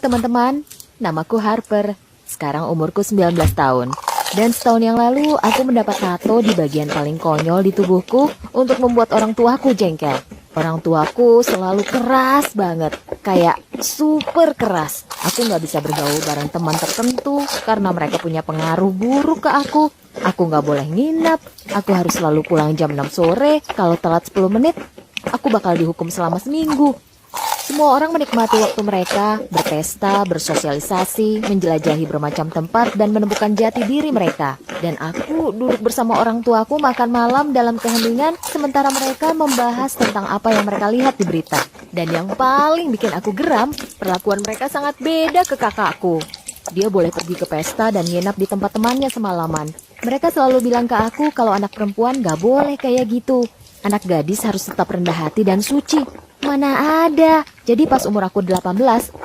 Hai teman-teman, namaku Harper. Sekarang umurku 19 tahun. Dan setahun yang lalu aku mendapat tato di bagian paling konyol di tubuhku untuk membuat orang tuaku jengkel. Orang tuaku selalu keras banget, kayak super keras. Aku gak bisa bergaul bareng teman tertentu karena mereka punya pengaruh buruk ke aku. Aku gak boleh nginap, aku harus selalu pulang jam 6 sore. Kalau telat 10 menit, aku bakal dihukum selama seminggu. Semua orang menikmati waktu mereka, berpesta, bersosialisasi, menjelajahi bermacam tempat, dan menemukan jati diri mereka. Dan aku duduk bersama orang tuaku makan malam dalam keheningan, sementara mereka membahas tentang apa yang mereka lihat di berita. Dan yang paling bikin aku geram, perlakuan mereka sangat beda ke kakakku. Dia boleh pergi ke pesta dan nginap di tempat temannya semalaman. Mereka selalu bilang ke aku kalau anak perempuan gak boleh kayak gitu. Anak gadis harus tetap rendah hati dan suci. Mana ada. Jadi pas umur aku 18,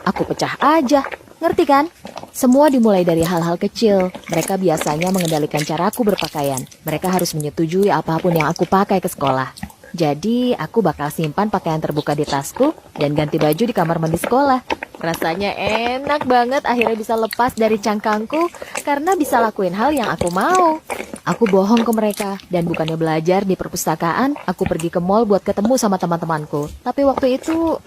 aku pecah aja. Ngerti kan? Semua dimulai dari hal-hal kecil. Mereka biasanya mengendalikan caraku berpakaian. Mereka harus menyetujui apapun yang aku pakai ke sekolah. Jadi aku bakal simpan pakaian terbuka di tasku dan ganti baju di kamar mandi sekolah. Rasanya enak banget akhirnya bisa lepas dari cangkangku karena bisa lakuin hal yang aku mau. Aku bohong ke mereka dan bukannya belajar di perpustakaan, aku pergi ke mall buat ketemu sama teman-temanku. Tapi waktu itu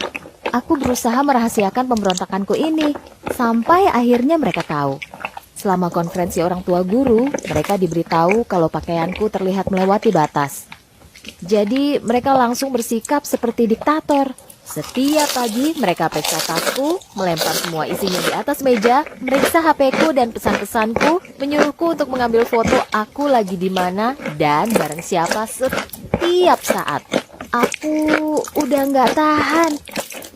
aku berusaha merahasiakan pemberontakanku ini sampai akhirnya mereka tahu. Selama konferensi orang tua guru, mereka diberitahu kalau pakaianku terlihat melewati batas. Jadi mereka langsung bersikap seperti diktator. Setiap pagi mereka periksa tasku, melempar semua isinya di atas meja, meriksa HP-ku dan pesan-pesanku, menyuruhku untuk mengambil foto aku lagi di mana dan bareng siapa setiap saat. Aku udah nggak tahan.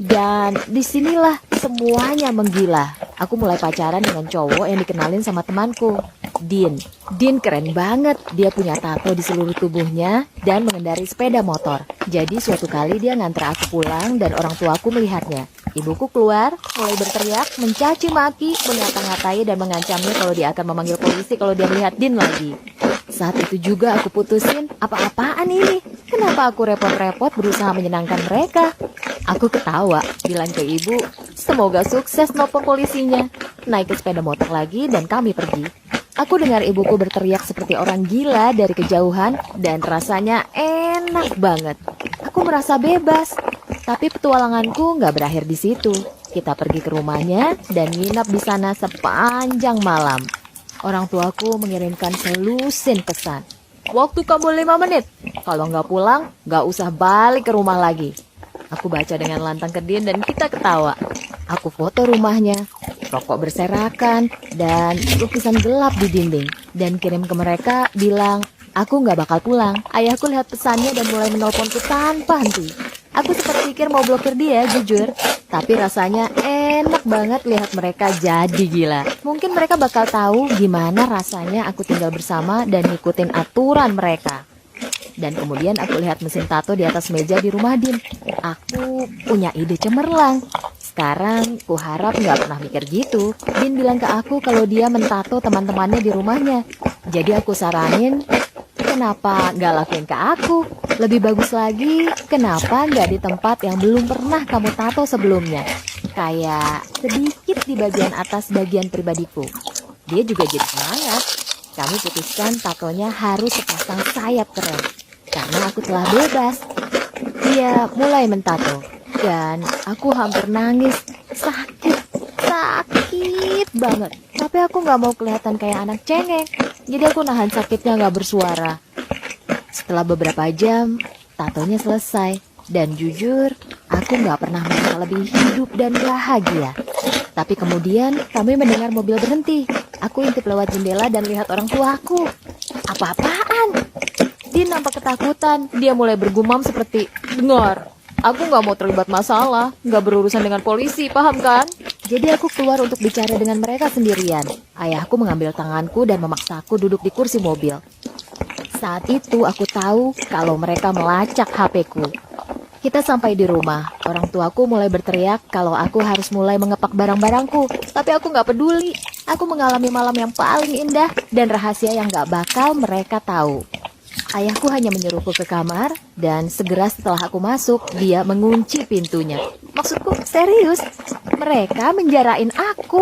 Dan disinilah semuanya menggila. Aku mulai pacaran dengan cowok yang dikenalin sama temanku, Dean. Dean keren banget. Dia punya tato di seluruh tubuhnya dan mengendarai sepeda motor. Jadi suatu kali dia nganter aku pulang dan orang tuaku melihatnya. Ibuku keluar, mulai berteriak, mencaci maki, mengata-ngatai dan mengancamnya kalau dia akan memanggil polisi kalau dia melihat Dean lagi. Saat itu juga aku putusin, apa-apaan ini? Kenapa aku repot-repot berusaha menyenangkan mereka? Aku ketawa, bilang ke ibu, semoga sukses nelpon polisinya. Naik ke sepeda motor lagi dan kami pergi. Aku dengar ibuku berteriak seperti orang gila dari kejauhan dan rasanya enak banget. Aku merasa bebas, tapi petualanganku nggak berakhir di situ. Kita pergi ke rumahnya dan nginap di sana sepanjang malam. Orang tuaku mengirimkan selusin pesan. Waktu kamu 5 menit. Kalau nggak pulang, nggak usah balik ke rumah lagi. Aku baca dengan lantang ke Dean dan kita ketawa. Aku foto rumahnya, rokok berserakan, dan lukisan gelap di dinding. Dan kirim ke mereka bilang, aku nggak bakal pulang. Ayahku lihat pesannya dan mulai menelponku tanpa henti. Aku sempat pikir mau blokir dia, jujur. Tapi rasanya enak banget lihat mereka jadi gila. Mungkin mereka bakal tahu gimana rasanya aku tinggal bersama dan ngikutin aturan mereka. Dan kemudian aku lihat mesin tato di atas meja di rumah Dean. Aku punya ide cemerlang. Sekarang ku harap nggak pernah mikir gitu. Dean bilang ke aku kalau dia mentato teman-temannya di rumahnya. Jadi aku saranin, kenapa nggak lakuin ke aku? Lebih bagus lagi, kenapa nggak di tempat yang belum pernah kamu tato sebelumnya? Kayak sedikit di bagian atas bagian pribadiku. Dia juga jadi semangat. Kami putuskan tatonya harus sepasang sayap keren. Karena aku telah bebas. Dia mulai mentato. Dan aku hampir nangis. Sakit banget. Tapi aku gak mau kelihatan kayak anak cengeng. Jadi aku nahan sakitnya gak bersuara. Setelah beberapa jam, tatonya selesai. Dan jujur, aku gak pernah merasa lebih hidup dan bahagia. Tapi kemudian kami mendengar mobil berhenti. Aku intip lewat jendela dan lihat orang tuaku. Apa-apaan? Dia nampak ketakutan. Dia mulai bergumam seperti, dengar, aku gak mau terlibat masalah. Gak berurusan dengan polisi, paham kan? Jadi aku keluar untuk bicara dengan mereka sendirian. Ayahku mengambil tanganku dan memaksaku duduk di kursi mobil. Saat itu aku tahu kalau mereka melacak HP-ku. Kita sampai di rumah. Orang tuaku mulai berteriak kalau aku harus mulai mengepak barang-barangku. Tapi aku gak peduli. Aku mengalami malam yang paling indah dan rahasia yang gak bakal mereka tahu. Ayahku hanya menyuruhku ke kamar dan segera setelah aku masuk, dia mengunci pintunya. Maksudku, serius? Mereka menjarain aku.